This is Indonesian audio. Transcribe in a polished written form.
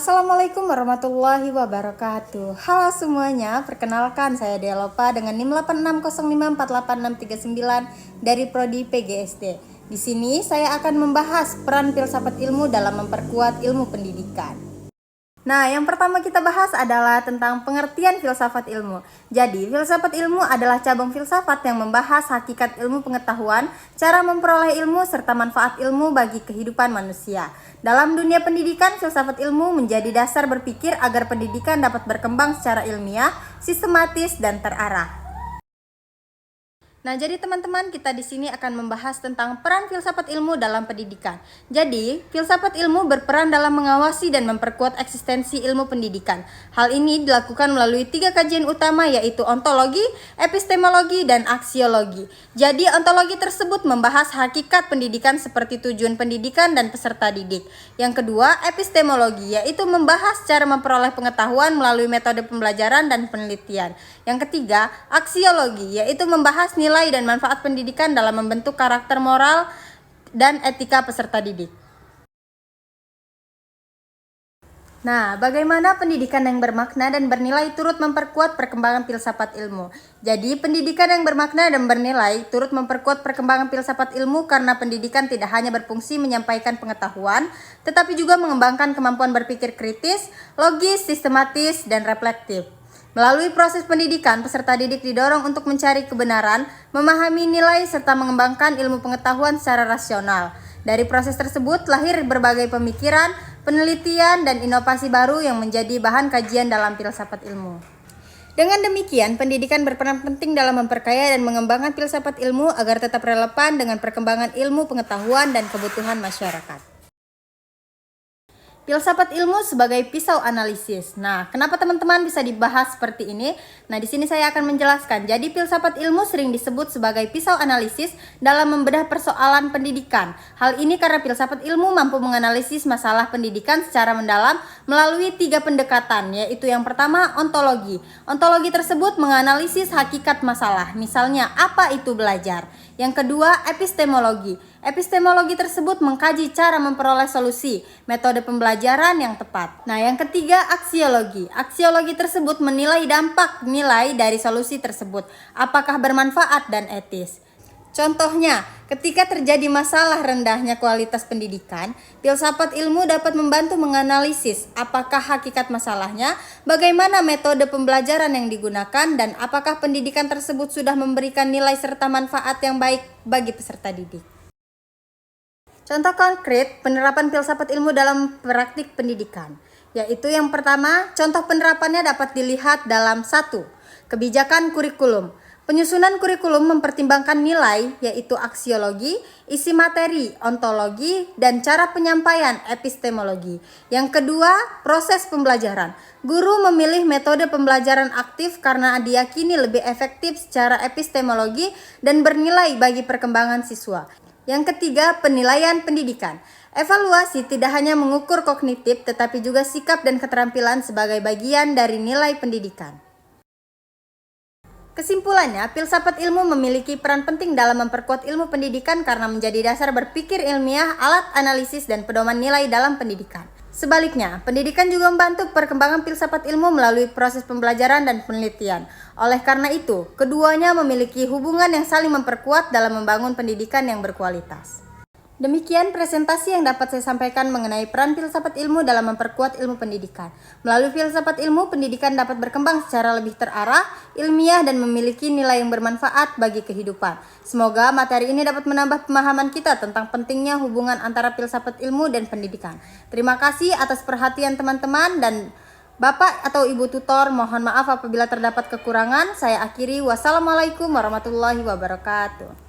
Assalamualaikum warahmatullahi wabarakatuh. Halo semuanya, perkenalkan saya Delopa dengan NIM 8605488639 dari Prodi PGSD. Di sini saya akan membahas peran filsafat ilmu dalam memperkuat ilmu pendidikan. Nah, yang pertama kita bahas adalah tentang pengertian filsafat ilmu. Jadi, filsafat ilmu adalah cabang filsafat yang membahas hakikat ilmu pengetahuan, cara memperoleh ilmu, serta manfaat ilmu bagi kehidupan manusia. Dalam dunia pendidikan, filsafat ilmu menjadi dasar berpikir agar pendidikan dapat berkembang secara ilmiah, sistematis, dan terarah. Nah, jadi teman-teman, kita di sini akan membahas tentang peran filsafat ilmu dalam pendidikan. Jadi, filsafat ilmu berperan dalam mengawasi dan memperkuat eksistensi ilmu pendidikan. Hal ini dilakukan melalui 3 kajian utama, yaitu ontologi, epistemologi, dan aksiologi. Jadi, ontologi tersebut membahas hakikat pendidikan seperti tujuan pendidikan dan peserta didik. Yang kedua, epistemologi, yaitu membahas cara memperoleh pengetahuan melalui metode pembelajaran dan penelitian. Yang ketiga, aksiologi, yaitu membahas nilai dan manfaat pendidikan dalam membentuk karakter moral dan etika peserta didik. Nah, bagaimana pendidikan yang bermakna dan bernilai turut memperkuat perkembangan filsafat ilmu? Jadi, pendidikan yang bermakna dan bernilai turut memperkuat perkembangan filsafat ilmu karena pendidikan tidak hanya berfungsi menyampaikan pengetahuan, tetapi juga mengembangkan kemampuan berpikir kritis, logis, sistematis, dan reflektif. Melalui proses pendidikan, peserta didik didorong untuk mencari kebenaran, memahami nilai, serta mengembangkan ilmu pengetahuan secara rasional. Dari proses tersebut lahir berbagai pemikiran, penelitian, dan inovasi baru yang menjadi bahan kajian dalam filsafat ilmu. Dengan demikian, pendidikan berperan penting dalam memperkaya dan mengembangkan filsafat ilmu agar tetap relevan dengan perkembangan ilmu pengetahuan dan kebutuhan masyarakat. Filsafat ilmu sebagai pisau analisis. Nah, kenapa teman-teman bisa dibahas seperti ini? Nah, di sini saya akan menjelaskan. Jadi, filsafat ilmu sering disebut sebagai pisau analisis dalam membedah persoalan pendidikan. Hal ini karena filsafat ilmu mampu menganalisis masalah pendidikan secara mendalam melalui 3 pendekatan, yaitu yang pertama, ontologi. Ontologi tersebut menganalisis hakikat masalah. Misalnya, apa itu belajar? Yang kedua, epistemologi. Epistemologi tersebut mengkaji cara memperoleh solusi, metode pembelajaran yang tepat. Nah, yang ketiga, aksiologi. Aksiologi tersebut menilai dampak nilai dari solusi tersebut, apakah bermanfaat dan etis. Contohnya, ketika terjadi masalah rendahnya kualitas pendidikan, filsafat ilmu dapat membantu menganalisis apakah hakikat masalahnya, bagaimana metode pembelajaran yang digunakan, dan apakah pendidikan tersebut sudah memberikan nilai serta manfaat yang baik bagi peserta didik. Contoh konkret penerapan filsafat ilmu dalam praktik pendidikan, yaitu yang pertama, contoh penerapannya dapat dilihat dalam 1. Kebijakan kurikulum. Penyusunan kurikulum mempertimbangkan nilai, yaitu aksiologi, isi materi, ontologi, dan cara penyampaian, epistemologi. Yang kedua, proses pembelajaran. Guru memilih metode pembelajaran aktif karena diyakini lebih efektif secara epistemologi dan bernilai bagi perkembangan siswa. Yang ketiga, penilaian pendidikan. Evaluasi tidak hanya mengukur kognitif, tetapi juga sikap dan keterampilan sebagai bagian dari nilai pendidikan. Kesimpulannya, filsafat ilmu memiliki peran penting dalam memperkuat ilmu pendidikan karena menjadi dasar berpikir ilmiah, alat analisis, dan pedoman nilai dalam pendidikan. Sebaliknya, pendidikan juga membantu perkembangan filsafat ilmu melalui proses pembelajaran dan penelitian. Oleh karena itu, keduanya memiliki hubungan yang saling memperkuat dalam membangun pendidikan yang berkualitas. Demikian presentasi yang dapat saya sampaikan mengenai peran filsafat ilmu dalam memperkuat ilmu pendidikan. Melalui filsafat ilmu, pendidikan dapat berkembang secara lebih terarah, ilmiah, dan memiliki nilai yang bermanfaat bagi kehidupan. Semoga materi ini dapat menambah pemahaman kita tentang pentingnya hubungan antara filsafat ilmu dan pendidikan. Terima kasih atas perhatian teman-teman, dan Bapak atau Ibu tutor, mohon maaf apabila terdapat kekurangan. Saya akhiri. Wassalamualaikum warahmatullahi wabarakatuh.